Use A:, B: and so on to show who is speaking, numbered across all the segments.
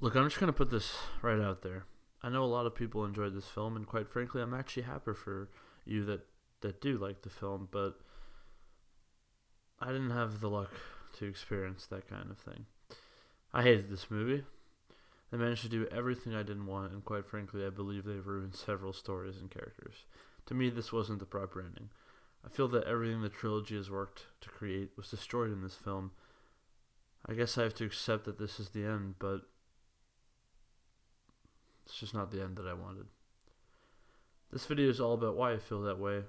A: Look, I'm just going to put this right out there. I know a lot of people enjoyed this film, and quite frankly, I'm actually happy for you that do like the film, but I didn't have the luck to experience that kind of thing. I hated this movie. They managed to do everything I didn't want, and quite frankly, I believe they've ruined several stories and characters. To me, this wasn't the proper ending. I feel that everything the trilogy has worked to create was destroyed in this film. I guess I have to accept that this is the end, but it's just not the end that I wanted. This video is all about why I feel that way.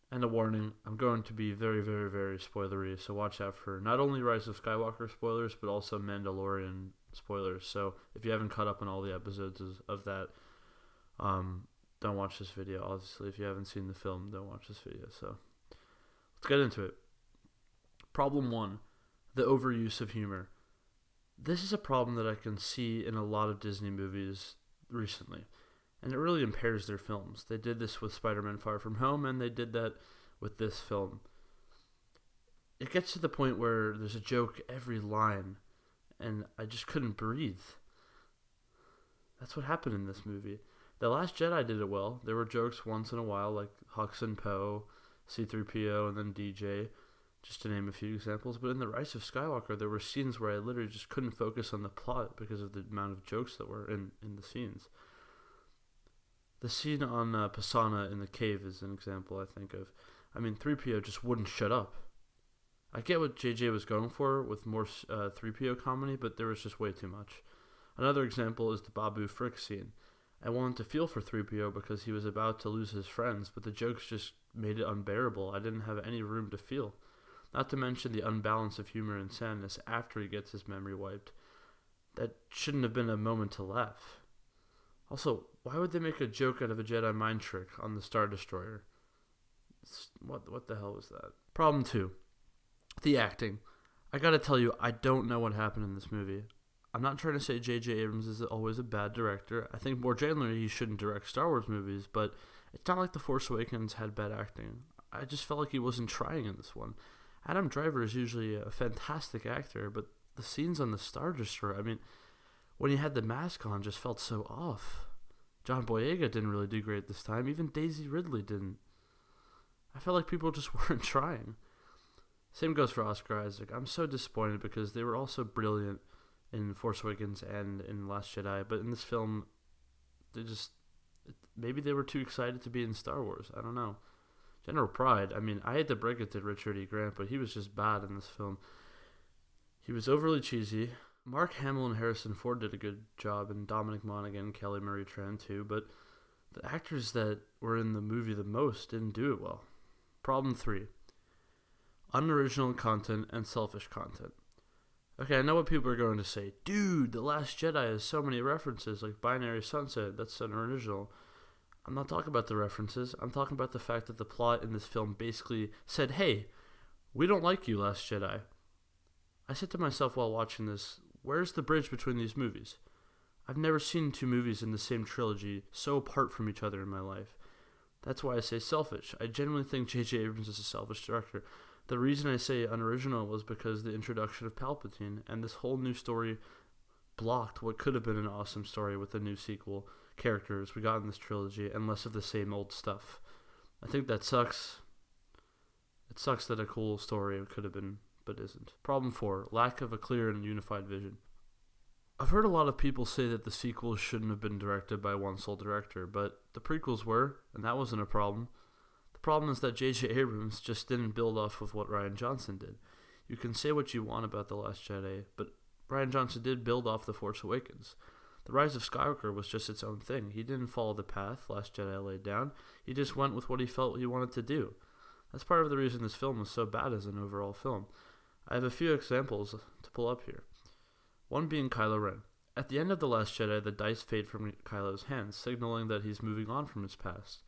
A: And a warning, I'm going to be very, very, very spoilery, so watch out for not only Rise of Skywalker spoilers, but also Mandalorian spoilers. So if you haven't caught up on all the episodes of that, don't watch this video. Obviously, if you haven't seen the film, don't watch this video. So let's get into it. Problem 1, the overuse of humor. This is a problem that I can see in a lot of Disney movies recently, and it really impairs their films. They did this with Spider-Man Far From Home, and they did that with this film. It gets to the point where there's a joke every line, and I just couldn't breathe. That's what happened in this movie. The Last Jedi did it well. There were jokes once in a while, like Hux and Poe, C-3PO, and then DJ, just to name a few examples. But in The Rise of Skywalker, there were scenes where I literally just couldn't focus on the plot because of the amount of jokes that were in the scenes. The scene on Pisana in the cave is an example I think of. I mean, 3PO just wouldn't shut up. I get what JJ was going for with more 3PO comedy, but there was just way too much. Another example is the Babu Frick scene. I wanted to feel for 3PO because he was about to lose his friends, but the jokes just made it unbearable. I didn't have any room to feel. Not to mention the unbalance of humor and sadness after he gets his memory wiped. That shouldn't have been a moment to laugh. Also, why would they make a joke out of a Jedi mind trick on the Star Destroyer? What the hell was that? Problem 2. The acting. I gotta tell you, I don't know what happened in this movie. I'm not trying to say J.J. Abrams is always a bad director. I think more generally he shouldn't direct Star Wars movies, but it's not like The Force Awakens had bad acting. I just felt like he wasn't trying in this one. Adam Driver is usually a fantastic actor, but the scenes on the Star Destroyer, I mean, when he had the mask on, just felt so off. John Boyega didn't really do great this time. Even Daisy Ridley didn't. I felt like people just weren't trying. Same goes for Oscar Isaac. I'm so disappointed because they were also brilliant in Force Awakens and in Last Jedi, but in this film, maybe they were too excited to be in Star Wars. I don't know. General Pride, I mean, I hate to break it to Richard E. Grant, but he was just bad in this film. He was overly cheesy. Mark Hamill and Harrison Ford did a good job, and Dominic Monaghan, Kelly Marie Tran too, but the actors that were in the movie the most didn't do it well. Problem 3. Unoriginal content and selfish content. Okay, I know what people are going to say. Dude, The Last Jedi has so many references, like Binary Sunset, that's unoriginal. I'm not talking about the references. I'm talking about the fact that the plot in this film basically said, hey, we don't like you, Last Jedi. I said to myself while watching this, where's the bridge between these movies? I've never seen two movies in the same trilogy so apart from each other in my life. That's why I say selfish. I genuinely think J.J. Abrams is a selfish director. The reason I say unoriginal was because the introduction of Palpatine and this whole new story blocked what could have been an awesome story with the new sequel characters we got in this trilogy and less of the same old stuff. I think that sucks. It sucks that a cool story could have been, but isn't. Problem 4. Lack of a clear and unified vision. I've heard a lot of people say that the sequels shouldn't have been directed by one sole director, but the prequels were, and that wasn't a problem. The problem is that J.J. Abrams just didn't build off of what Rian Johnson did. You can say what you want about The Last Jedi, but Rian Johnson did build off The Force Awakens. The Rise of Skywalker was just its own thing. He didn't follow the path Last Jedi laid down. He just went with what he felt he wanted to do. That's part of the reason this film was so bad as an overall film. I have a few examples to pull up here. One being Kylo Ren. At the end of The Last Jedi, the dice fade from Kylo's hands, signaling that he's moving on from his past.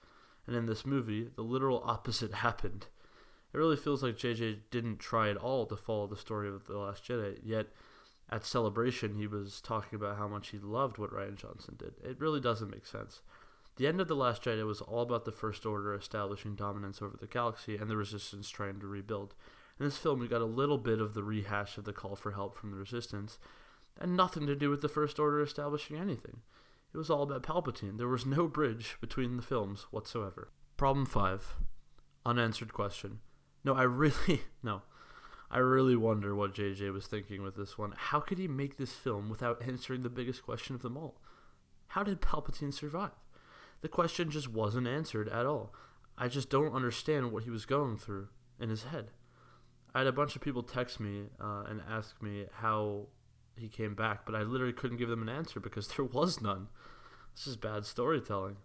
A: And in this movie, the literal opposite happened. It really feels like JJ didn't try at all to follow the story of The Last Jedi, yet at Celebration he was talking about how much he loved what Rian Johnson did. It really doesn't make sense. The end of The Last Jedi was all about the First Order establishing dominance over the galaxy and the Resistance trying to rebuild. In this film, we got a little bit of the rehash of the call for help from the Resistance, and nothing to do with the First Order establishing anything. It was all about Palpatine. There was no bridge between the films whatsoever. Problem 5. Unanswered question. I really wonder what JJ was thinking with this one. How could he make this film without answering the biggest question of them all? How did Palpatine survive? The question just wasn't answered at all. I just don't understand what he was going through in his head. I had a bunch of people text me and ask me how he came back, but I literally couldn't give them an answer because there was none. This is bad storytelling.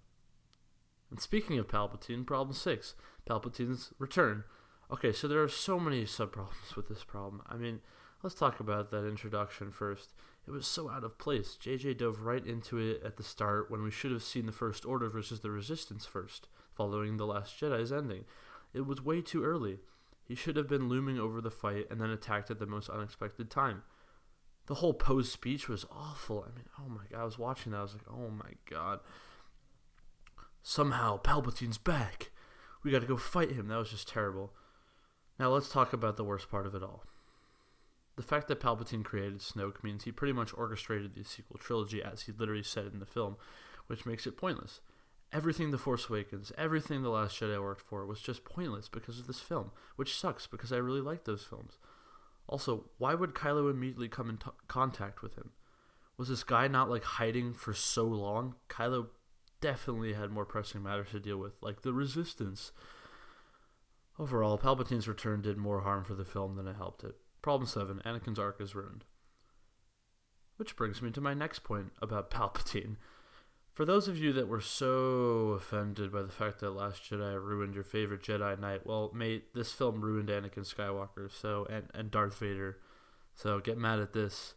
A: And speaking of Palpatine, problem 6, Palpatine's return. Okay, so there are so many sub-problems with this problem. I mean, let's talk about that introduction first. It was so out of place. JJ dove right into it at the start when we should have seen the First Order versus the Resistance first, following The Last Jedi's ending. It was way too early. He should have been looming over the fight and then attacked at the most unexpected time. The whole Poe's speech was awful. I mean, oh my god, I was watching that, I was like, oh my god. Somehow, Palpatine's back. We gotta go fight him. That was just terrible. Now let's talk about the worst part of it all. The fact that Palpatine created Snoke means he pretty much orchestrated the sequel trilogy, as he literally said in the film, which makes it pointless. Everything The Force Awakens, everything The Last Jedi worked for was just pointless because of this film, which sucks because I really like those films. Also, why would Kylo immediately come in contact with him? Was this guy not hiding for so long? Kylo definitely had more pressing matters to deal with, like the Resistance. Overall, Palpatine's return did more harm for the film than it helped it. Problem 7, Anakin's arc is ruined. Which brings me to my next point about Palpatine. For those of you that were so offended by the fact that Last Jedi ruined your favorite Jedi Knight, well, mate, this film ruined Anakin Skywalker, and Darth Vader. So get mad at this.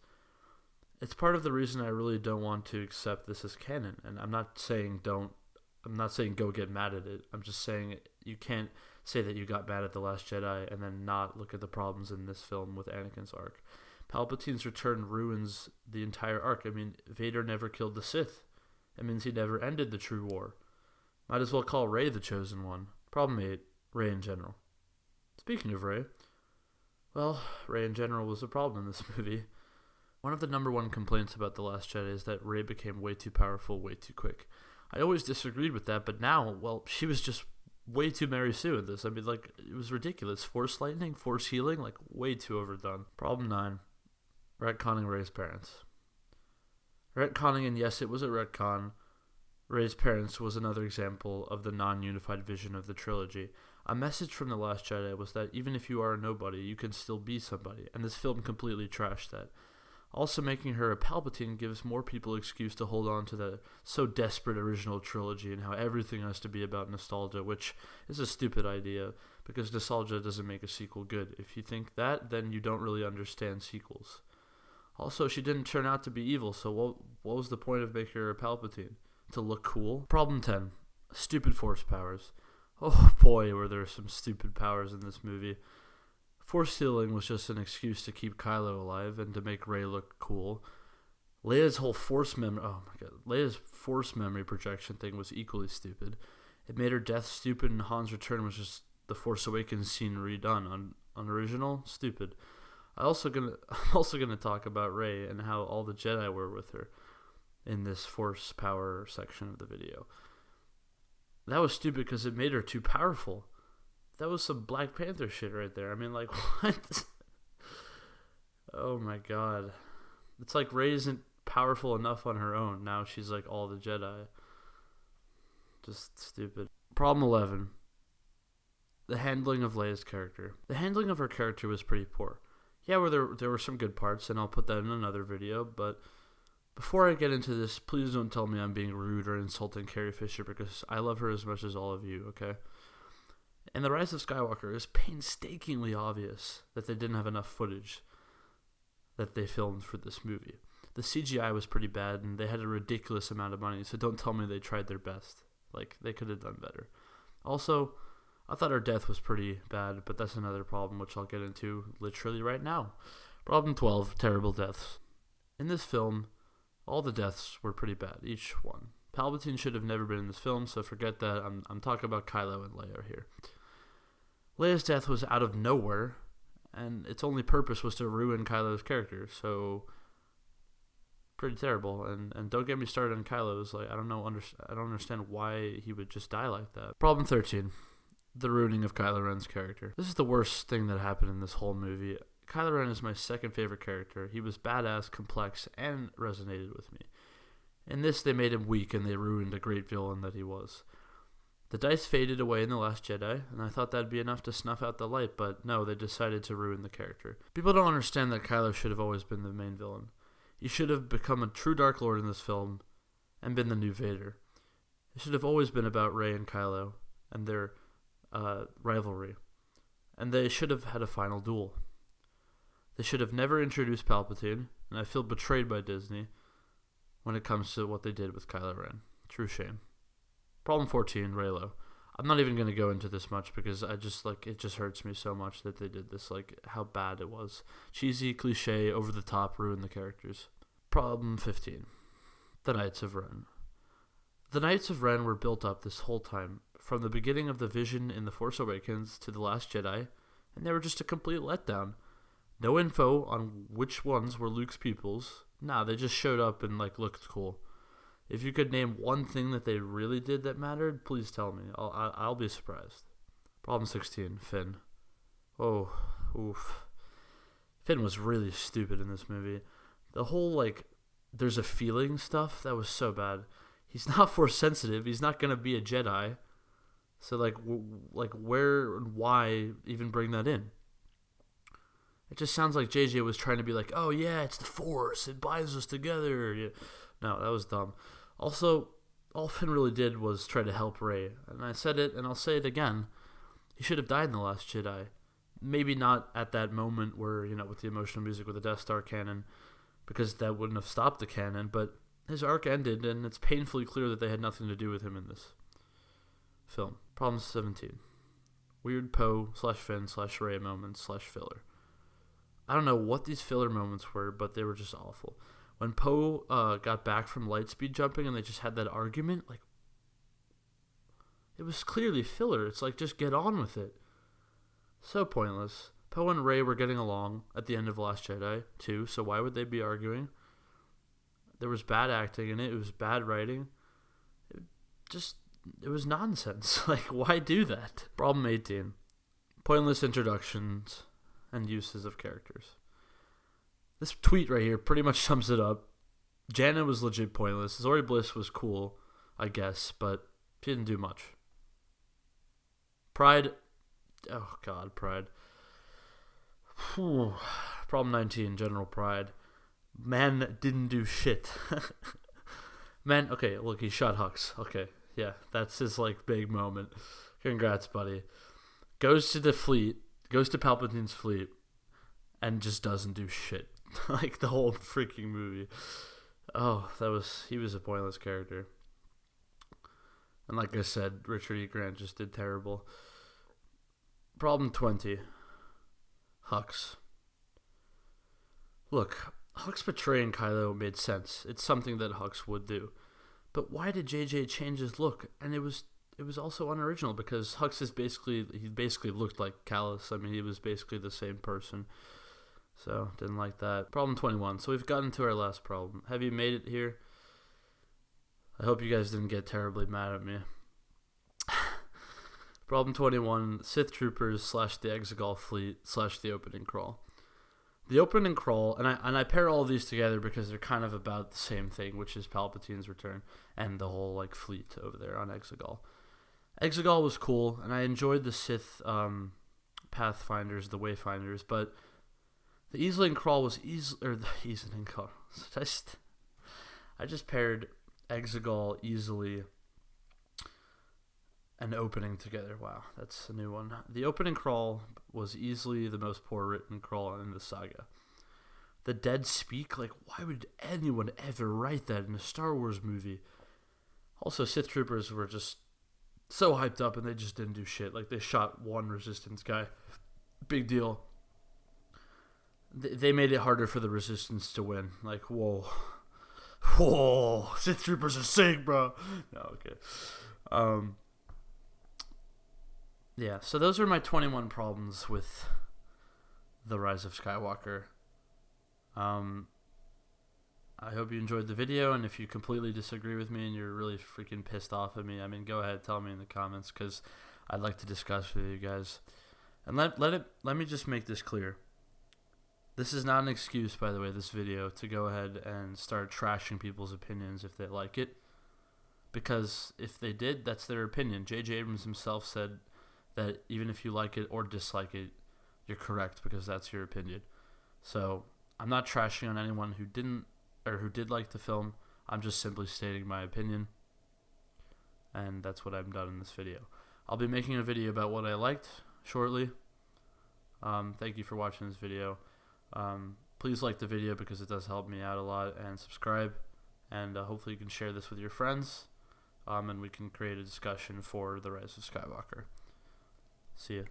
A: It's part of the reason I really don't want to accept this as canon, and I'm not saying go get mad at it. I'm just saying you can't say that you got mad at The Last Jedi and then not look at the problems in this film with Anakin's arc. Palpatine's return ruins the entire arc. I mean, Vader never killed the Sith. It means he never ended the true war. Might as well call Rey the chosen one. Problem 8, Rey in general. Speaking of Rey, well, Rey in general was a problem in this movie. One of the number one complaints about The Last Jedi is that Rey became way too powerful, way too quick. I always disagreed with that, but now, well, she was just way too Mary Sue in this. I mean, it was ridiculous. Force lightning, force healing, way too overdone. Problem 9, retconning Rey's parents. Retconning, and yes, it was a retcon. Rey's parents was another example of the non-unified vision of the trilogy. A message from The Last Jedi was that even if you are a nobody, you can still be somebody, and this film completely trashed that. Also, making her a Palpatine gives more people excuse to hold on to the so desperate original trilogy and how everything has to be about nostalgia, which is a stupid idea, because nostalgia doesn't make a sequel good. If you think that, then you don't really understand sequels. Also, she didn't turn out to be evil, so what was the point of making her a Palpatine? To look cool? Problem 10. Stupid Force powers. Oh boy, were there some stupid powers in this movie. Force healing was just an excuse to keep Kylo alive and to make Rey look cool. Leia's force memory projection thing was equally stupid. It made her death stupid, and Han's return was just the Force Awakens scene redone. Unoriginal? Stupid. I'm also gonna talk about Rey and how all the Jedi were with her in this Force power section of the video. That was stupid because it made her too powerful. That was some Black Panther shit right there. I mean, what? Oh my god. It's like Rey isn't powerful enough on her own. Now she's like all the Jedi. Just stupid. Problem 11. The handling of Leia's character. The handling of her character was pretty poor. Yeah, there were some good parts, and I'll put that in another video, but before I get into this, please don't tell me I'm being rude or insulting Carrie Fisher, because I love her as much as all of you, okay? In The Rise of Skywalker, it's painstakingly obvious that they didn't have enough footage that they filmed for this movie. The CGI was pretty bad, and they had a ridiculous amount of money, so don't tell me they tried their best. They could have done better. Also, I thought her death was pretty bad, but that's another problem, which I'll get into literally right now. Problem 12, terrible deaths. In this film, all the deaths were pretty bad, each one. Palpatine should have never been in this film, so forget that. I'm talking about Kylo and Leia here. Leia's death was out of nowhere, and its only purpose was to ruin Kylo's character, so pretty terrible. And don't get me started on Kylo. It's like I don't understand why he would just die like that. Problem 13. The ruining of Kylo Ren's character. This is the worst thing that happened in this whole movie. Kylo Ren is my second favorite character. He was badass, complex, and resonated with me. In this, they made him weak and they ruined a great villain that he was. The dice faded away in The Last Jedi, and I thought that'd be enough to snuff out the light, but no, they decided to ruin the character. People don't understand that Kylo should have always been the main villain. He should have become a true Dark Lord in this film and been the new Vader. It should have always been about Rey and Kylo and their rivalry, and they should have had a final duel. They should have never introduced Palpatine, and I feel betrayed by Disney when it comes to what they did with Kylo Ren. True shame. Problem 14, Reylo. I'm not even going to go into this much because it just hurts me so much that they did this, how bad it was. Cheesy, cliche, over the top, ruined the characters. Problem 15, the Knights of Ren. The Knights of Ren were built up this whole time, from the beginning of the vision in The Force Awakens to The Last Jedi, and they were just a complete letdown. No info on which ones were Luke's pupils. Nah, they just showed up and looked cool. If you could name one thing that they really did that mattered, please tell me. I'll be surprised. Problem 16, Finn. Oh, oof. Finn was really stupid in this movie. The whole, there's a feeling stuff, that was so bad. He's not Force sensitive. He's not going to be a Jedi. So, where and why even bring that in? It just sounds like JJ was trying to be like, oh, yeah, it's the Force. It binds us together. Yeah. No, that was dumb. Also, all Finn really did was try to help Rey. And I said it, and I'll say it again. He should have died in The Last Jedi. Maybe not at that moment where, with the emotional music with the Death Star cannon, because that wouldn't have stopped the canon, but his arc ended, and it's painfully clear that they had nothing to do with him in this film. Problem 17. Weird Poe/Finn/Rey moments/filler. I don't know what these filler moments were, but they were just awful. When Poe got back from lightspeed jumping and they just had that argument, it was clearly filler. It's just get on with it. So pointless. Poe and Rey were getting along at the end of The Last Jedi, too, so why would they be arguing? There was bad acting in it. It was bad writing. It was nonsense. Why do that? Problem 18. Pointless introductions and uses of characters. This tweet right here pretty much sums it up. Jaina was legit pointless. Zori Bliss was cool, I guess, but she didn't do much. Pride. Oh, God, Pride. Whew. Problem 19, General Pride. Man didn't do shit. Man, okay, look, he shot Hux. Okay, yeah, that's his, big moment. Congrats, buddy. Goes to the fleet, goes to Palpatine's fleet, and just doesn't do shit. The whole freaking movie. Oh, he was a pointless character. And like I said, Richard E. Grant just did terrible. Problem 20. Hux. Look, Hux betraying Kylo made sense. It's something that Hux would do. But why did JJ change his look? And it was also unoriginal because Hux he basically looked like Callus. I mean, he was basically the same person. So, didn't like that. Problem 21. So, we've gotten to our last problem. Have you made it here? I hope you guys didn't get terribly mad at me. Problem 21. Sith Troopers / the Exegol fleet / the opening crawl. The opening crawl, and I pair all these together because they're kind of about the same thing, which is Palpatine's return and the whole fleet over there on Exegol. Exegol was cool, and I enjoyed the Sith Pathfinders, the Wayfinders, but the Easling Crawl was the Easling Crawl. I just paired Exegol easily and opening together. Wow, that's a new one. The opening crawl was easily the most poor written crawl in the saga. The dead speak? Why would anyone ever write that in a Star Wars movie? Also, Sith Troopers were just so hyped up and they just didn't do shit. They shot one Resistance guy. Big deal. They made it harder for the Resistance to win. Whoa. Whoa. Sith Troopers are sick, bro. No, okay. Yeah, so those are my 21 problems with The Rise of Skywalker. I hope you enjoyed the video, and if you completely disagree with me and you're really freaking pissed off at me, I mean, go ahead, tell me in the comments, because I'd like to discuss with you guys. And let me just make this clear. This is not an excuse, by the way, this video, to go ahead and start trashing people's opinions if they like it. Because if they did, that's their opinion. J.J. Abrams himself said that even if you like it or dislike it, you're correct because that's your opinion. So I'm not trashing on anyone who didn't or who did like the film. I'm just simply stating my opinion. And that's what I've done in this video. I'll be making a video about what I liked shortly. Thank you for watching this video. Please like the video because it does help me out a lot, and subscribe, and hopefully you can share this with your friends, and we can create a discussion for the Rise of Skywalker. See ya.